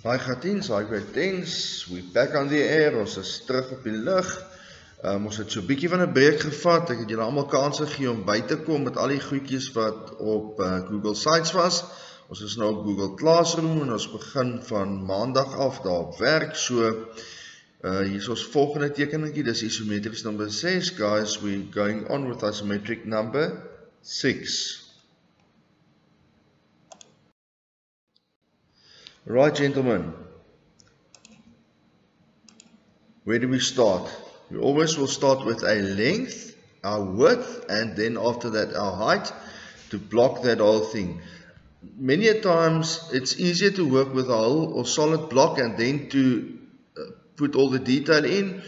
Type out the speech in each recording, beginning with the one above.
Hi Gatien, hi grade 10s, we back on the air, ons is terug op die lug. Ons het so 'n bietjie van 'n breek gevat, ek het julle almal kans gegee om by te kom met al die goedjies wat op Google Sites was. Ons is nou op Google Classroom en ons begin van maandag af daar op werk, so hier is ons volgende tekeningkie, dis isometrics number 6, guys, we're going on with isometric number 6. Right, gentlemen, where do we start? We always will start with a length, our width, and then after that our height to block that whole thing. Many a times it's easier to work with a whole or solid block and then to put all the detail in.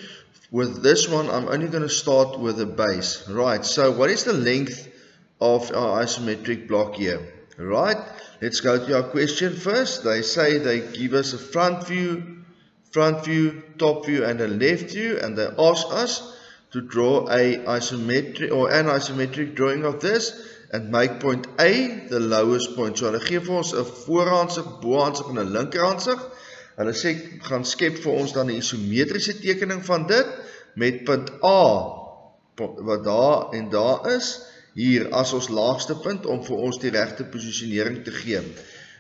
With this one, I'm only going to start with the base. Right, so what is the length of our isometric block here? Right, let's go to our question first. They say they give us a front view, top view, and a left view, and they ask us to draw an isometric drawing of this and make point A the lowest point. So hulle gee vir ons 'n voorhandsig, bohandsig en 'n linkerhandsig. Hulle sê gaan skep vir ons dan 'n isometriese tekening van dit met punt A wat daar en daar is hier as ons laagste punt om vir ons die regte posisionering te gee.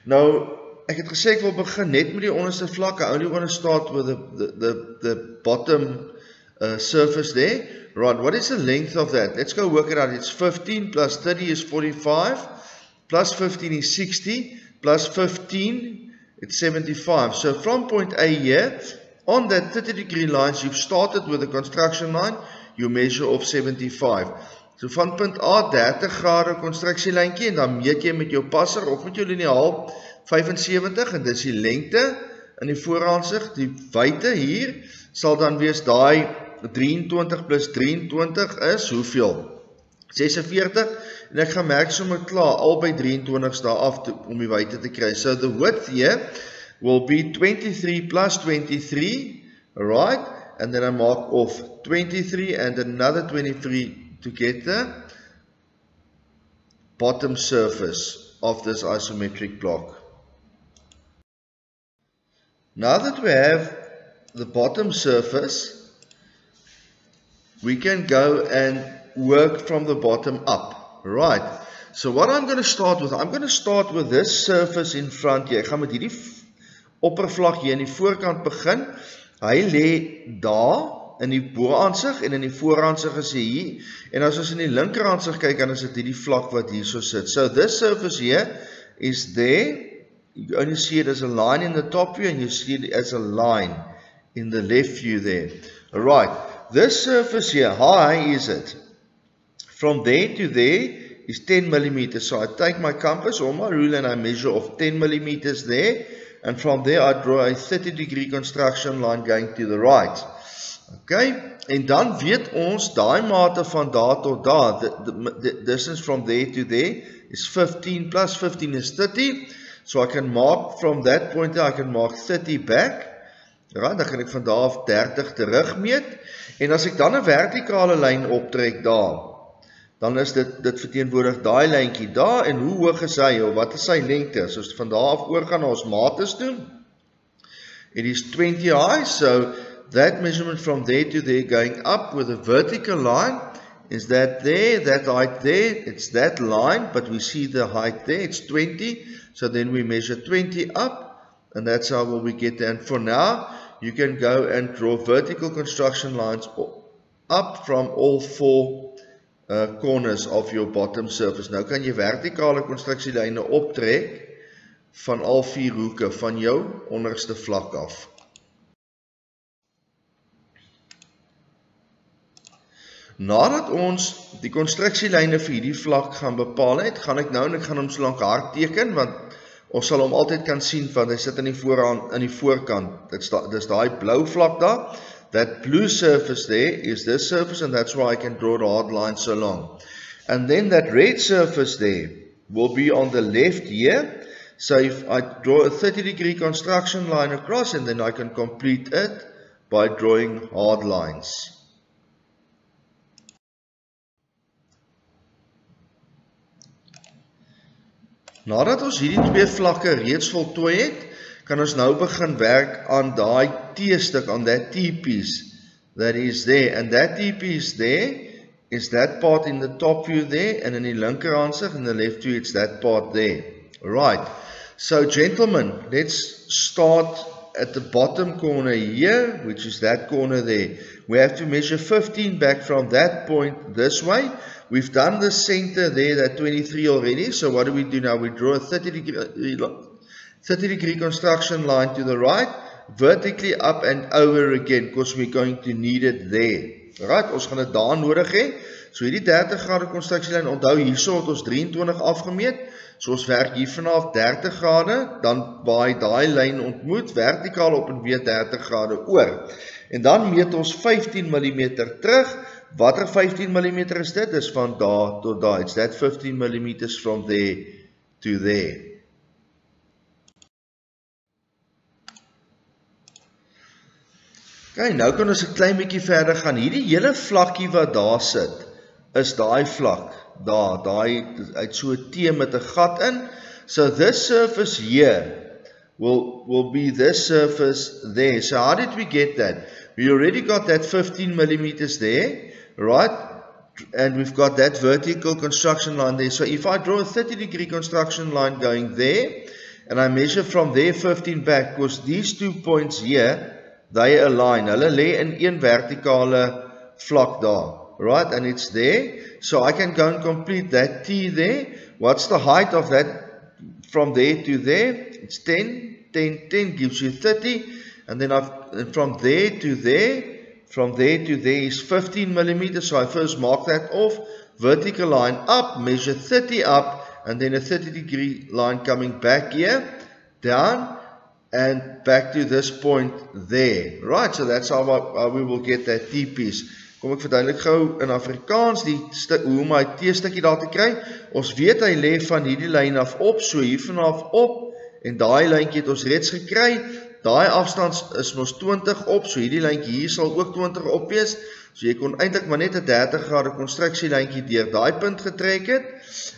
Nou, ek het gesê ek wil begin net met die onderste vlak. I only want to start with the bottom surface there. Right, what is the length of that? Let's go work it out. It's 15 plus 30 is 45, plus 15 is 60, plus 15, it's 75. So from point A here, on that 30-degree lines, you've started with a construction line, you measure off 75. So van punt A 30 grade konstruksielyntjie en dan meet jy met jou passer of met jou liniaal 75 en dis die lengte in die voorhandsig. Die wyte hier sal dan wees daai 23 plus 23 is hoeveel? 46 en ek gaan merk sommer klaar albei 23's daar af om die wyte te kry. So the width here will be 23 plus 23, right? And then I mark off 23 and another 23 to get the bottom surface of this isometric block. Now that we have the bottom surface, we can go and work from the bottom up. Right. So what I'm going to start with, I'm going to start with this surface in front here. Ek gaan met hierdie oppervlak hier in die voorkant begin. Hy lê daar in die boaansig en in die voorhandsig is hy hier. En as ons in die linkerhandsig kyk, dan is dit hierdie vlak wat hier so sit. So this surface here is there. You only see it as a line in the top view and you see it as a line in the left view there. Alright, this surface here, how high is it? From there to there is 10 millimeters. So I take my compass or my ruler and I measure off 10 millimeters there. And from there I draw a 30-degree construction line going to the right. Okay, en dan weet ons daai mate van daar tot daar, the distance from there to there is 15 plus 15 is 30. So I can mark from that point there, I can mark 30 back. Right, dan gaan ek van daar af 30 terug meet. En as ek dan 'n vertikale lyn optrek daar, dan is dit verteenwoordig daai lyntjie daar en hoe hoog is hy of wat is sy lengte? So as van daar af oor gaan na ons mates toe. It is 20 high, so that measurement from there to there going up with a vertical line is that there, that height there, it's that line, but we see the height there, it's 20, so then we measure 20 up, and that's how we get there. And for now, you can go and draw vertical construction lines up from all four corners of your bottom surface. Nou kan jy vertikale konstruksielyne optrek van al vier hoeke van jou onderste vlak af. Nadat ons die konstruksielyne vir hierdie vlak gaan bepaal het, gaan ek nou en ek gaan hom so lank hard teken, want ons sal hom altyd kan sien want hy sit in die voorkant. Dis daai blou vlak daar. That blue surface there is this surface and that's why I can draw the hard line so long. And then that red surface there will be on the left here. So if I draw a 30-degree construction line across and then I can complete it by drawing hard lines. Nadat ons hierdie twee vlakke reeds voltooi het, kan ons nou begin werk aan daai T-stuk, on that T-piece that is there. And that T-piece there is that part in the top view there, and in die linker aansig, in the left view, it's that part there. Right. So, gentlemen, let's start at the bottom corner here, which is that corner there. We have to measure 15 back from that point this way. We've done the center there, that 23 already. So what do we do now? We draw a 30 degree construction line to the right, vertically up and over again, because we're going to need it there. Alright, ons gaan dit daar nodig hê. So hierdie 30 grade konstruksielyn, onthou hierso het ons 23 afgemeet. So ons werk hier vanaf 30 grade, dan waar daai lyn ontmoet, vertikaal op en weer 30 grade oor. En dan meet ons 15 mm terug. Watter 15 mm is dit? Dis van daar tot daar. It's that 15 mm from there to there. Okay, nou kan ons 'n klein bietjie verder gaan. Hierdie hele vlakkie wat daar sit, is daai vlak. Daai uit so 'n T met 'n gat in. So this surface here will be this surface there. So how did we get that? We already got that 15 mm there, right? And we've got that vertical construction line there. So if I draw a 30 degree construction line going there, and I measure from there 15 back, because these 2 points here, they align. Hulle lê in een vertikale vlak daar, right? And it's there. So I can go and complete that T there. What's the height of that from there to there? It's 10. 10 gives you 30. And then from there to there is 15 mm. So I first mark that off. Vertical line up, measure 30 up, and then a 30 degree line coming back here, down, and back to this point there. Right, so that's how we will get that T-piece. Kom ek verduidelik gou in Afrikaans hoe om my T-stukkie daar te kry. Ons weet hy lê van hierdie lyn af op, so hier vanaf op, en daai lyntjie het ons reeds gekry. Daai afstand is mos 20 op, so hierdie lyntjie hier sal ook 20 op wees. So jy kon eintlik maar net 'n 30 grade konstruksielyntjie deur daai punt getrek het.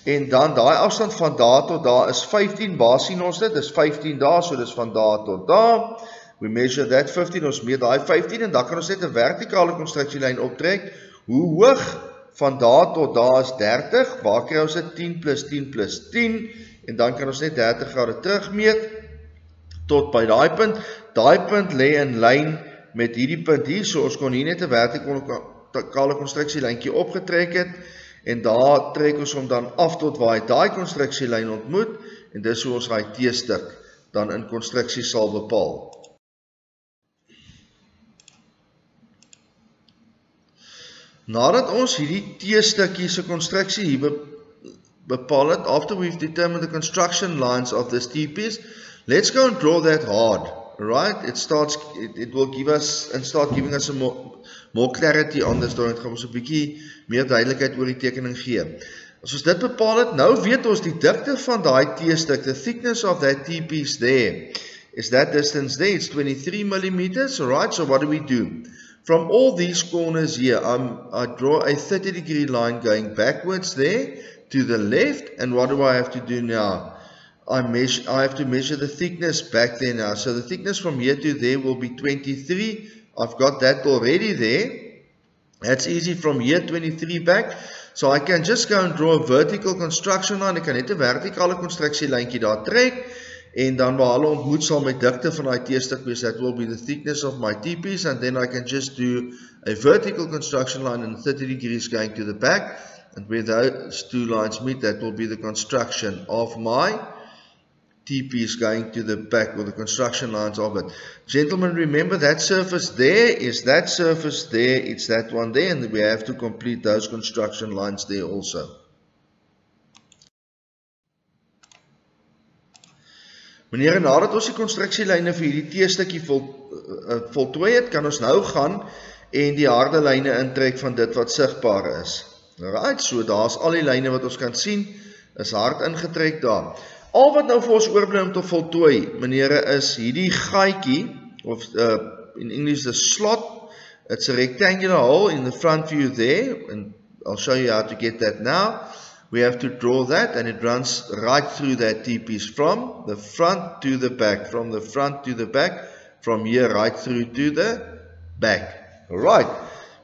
En dan daai afstand van daar tot daar is 15. Waar sien ons dit? Dis 15 daar, so dis van daar tot daar. We measure that 15, ons meet daai 15 en dan kan ons net 'n vertikale konstruksielyn optrek. Hoe hoog van daar tot daar is 30? Waar kry ons dit? 10 plus 10 plus 10 en dan kan ons net 30 grade terugmeet tot by daai punt. Daai punt lê in lyn met hierdie punt hier, so ons kon hier net 'n vertikale konstruksielyntjie opgetrek het en daar trek ons hom dan af tot waar daai konstruksielyn ontmoet en dis hoe ons daai T-stuk dan in konstruksie sal bepaal. Nadat ons hierdie T-stukkie se konstruksie hier bepaal het, after we've determined the construction lines of this T-piece, let's go and draw that hard, right? It will give us and start giving us some more clarity on this drawing. Het gaan ons 'n bietjie meer duidelikheid oor die tekening gee. As ons dit bepaal het, nou weet ons die dikte van daai T-stuk, the thickness of that T-piece there, is that distance there, it's 23 mm, alright, so what do we do? From all these corners here, I draw a 30 degree line going backwards there to the left, and what do I have to do now? I have to measure the thickness back there now. So the thickness from here to there will be 23. I've got that already there. That's easy from here, 23 back. So I can just go and draw a vertical construction line. Ek kan net 'n vertikale konstruksielyntjie daar trek. En dan waar hulle ontmoet sal met dikte van daai T-stuk wees, that will be the thickness of my T-piece, and then I can just do a vertical construction line in 30 degrees going to the back, and where those two lines meet, that will be the construction of my T-piece going to the back, or the construction lines of it. Gentlemen, remember that surface there is that surface there, it's that one there, and we have to complete those construction lines there also. Meneer, nadat ons die konstruksielyne vir hierdie T-stukkie voltooi het, kan ons nou gaan en die harde lyne intrek van dit wat sigbaar is. Right, so daar's al die lyne wat ons kan sien, is hard ingetrek daar. Al wat nou vir ons oorbly om te voltooi, meneer, is hierdie gaatjie, of in English the slot. It's a rectangular hole in the front view there, and I'll show you how to get that now. we have to draw that, and it runs right through that T-piece from the front to the back, from the front to the back, from here right through to the back. Alright,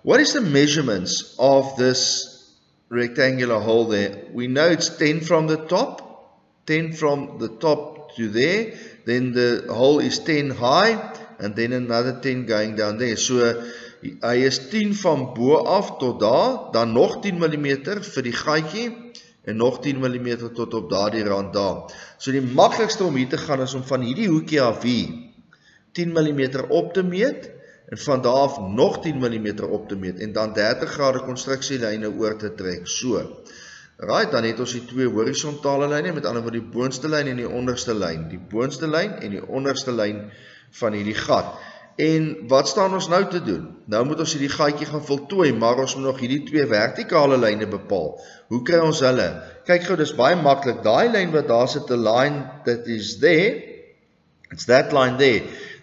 what is the measurements of this rectangular hole there? We know it's 10 from the top, 10 from the top to there, then the hole is 10 high, and then another 10 going down there. So, hy is 10 van bo af tot daar, dan nog 10 mm vir die gaatjie, en nog 10 mm tot op daardie rand daar. So die maklikste om hier te gaan is om van hierdie hoekie af hier 10 mm op te meet, en van daar af nog 10 mm op te meet, en dan 30 grade konstruksielyne oor te trek, so. Right, dan het ons die twee horisontale lyne, met ander woord die boonste lyn en die onderste lyn, die boonste lyn en die onderste lyn van hierdie gat. En wat staan ons nou te doen? Nou moet ons hierdie gaatjie gaan voltooi, maar ons moet nog hierdie twee vertikale lyne bepaal. Hoe kry ons hulle? Kyk gou, dis baie maklik. Daai lyn wat daar sit, 'n line that is there, it's that line there.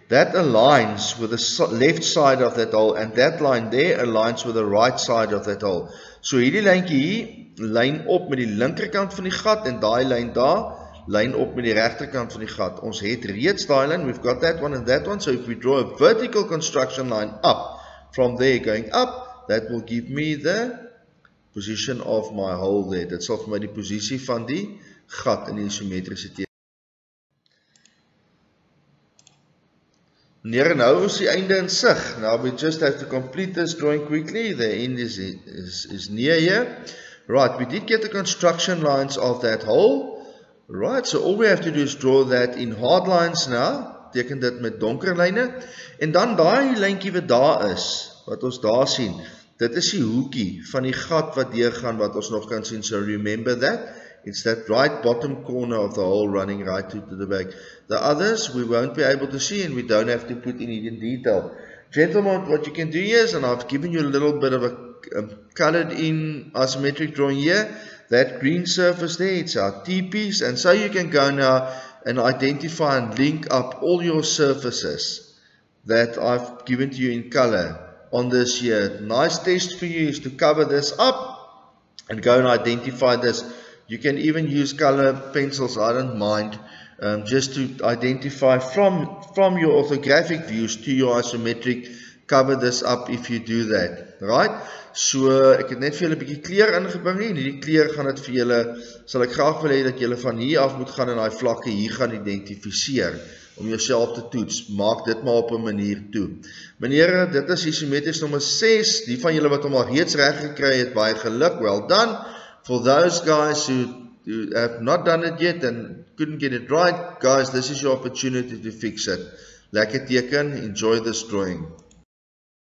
That aligns with the left side of that hole, and that line there aligns with the right side of that hole. So hierdie lyntjie hier lyn op met die linkerkant van die gat, en daai lyn daar lyn op met die regterkant van die gat. Ons het reeds daai lyn, we've got that one and that one, so if we draw a vertical construction line up, from there going up, that will give me the position of my hole there. Dit sal vir my die posisie van die gat in die isometriese teken. Meneer, nou is die einde in sig. Now we just have to complete this drawing quickly. The end is near here. Right, we did get the construction lines of that hole. Right, so all we have to do is draw that in hard lines now. Teken dit met donker lyne. En dan daai lyntjie wat daar is, wat ons daar sien, dit is die hoekie van die gat wat deurgaan wat ons nog kan sien. So remember that. It's that right bottom corner of the hole running right to the back. The others we won't be able to see, and we don't have to put in detail. Gentlemen, what you can do here is, and I've given you a little bit of a colored in isometric drawing here, that green surface there, it's our T-piece, and so you can go now and identify and link up all your surfaces that I've given to you in color on this here. Nice test for you is to cover this up and go and identify this. You can even use color pencils, I don't mind, just to identify from your orthographic views to your isometric. Cover this up if you do that, right? So, ek het net vir julle 'n bietjie kleur ingebring hier, en hierdie kleur gaan dit vir julle, sal ek graag wil hê dat julle van hier af moet gaan en daai vlakke hier gaan identifiseer, om jouself te toets. Maak dit maar op 'n manier toe. Meneer, dit is isometries nommer 6, die van julle wat hom al reeds reg gekry het, baie geluk, well done. For those guys who have not done it yet and couldn't get it right, guys, this is your opportunity to fix it. Lekker teken, enjoy this drawing.